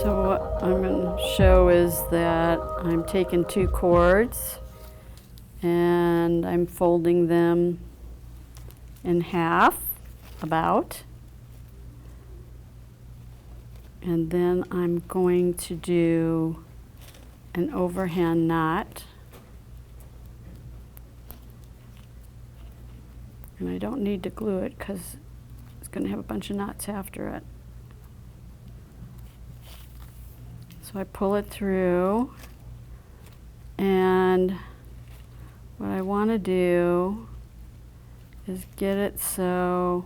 So what I'm going to show is that I'm taking 2 cords and I'm folding them in half, about. And then I'm going to do an overhand knot. And I don't need to glue it because it's going to have a bunch of knots after it. So I pull it through, and what I want to do is get it so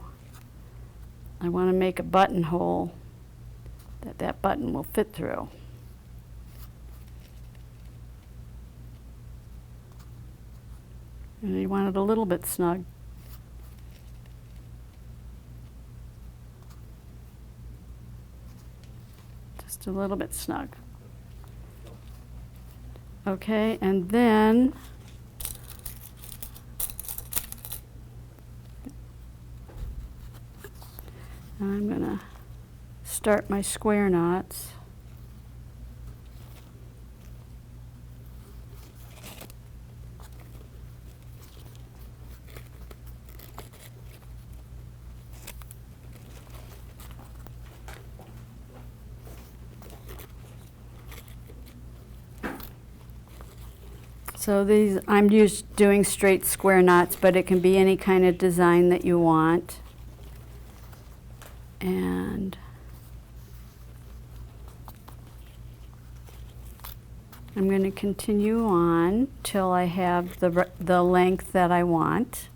I want to make a buttonhole that button will fit through. And you want it a little bit snug. Just a little bit snug. Okay, and then I'm going to start my square knots. So these, I'm just doing straight square knots, but it can be any kind of design that you want. And I'm going to continue on till I have the length that I want.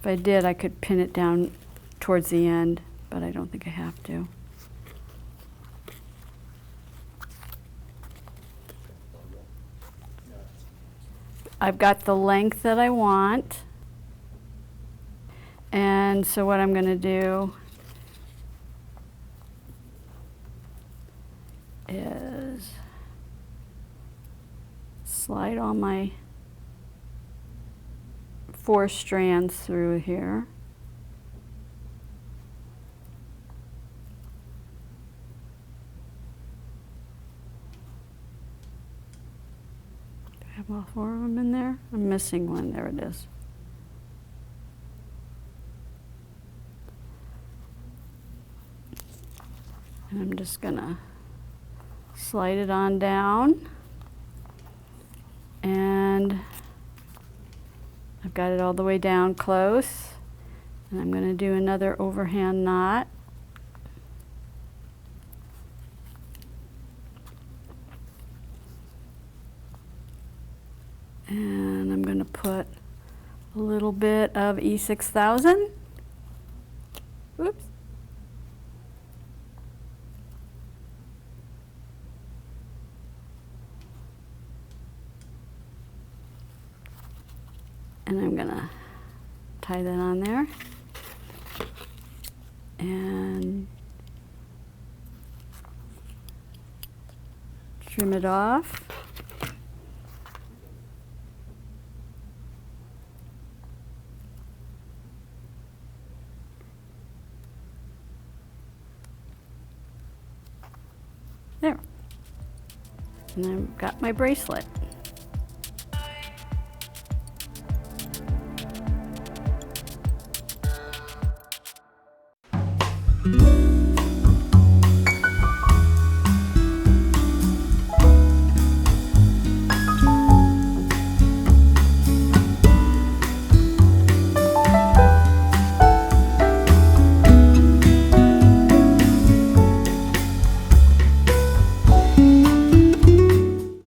If I did, I could pin it down towards the end, but I don't think I have to. I've got the length that I want, and so what I'm going to do is slide all my 4 strands through here. Do I have all 4 of them in there? I'm missing one. There it is. And I'm just gonna slide it on down, and I've got it all the way down close, and I'm going to do another overhand knot. And I'm going to put a little bit of E6000. Whoops. And I'm going to tie that on there and trim it off. There. And I've got my bracelet.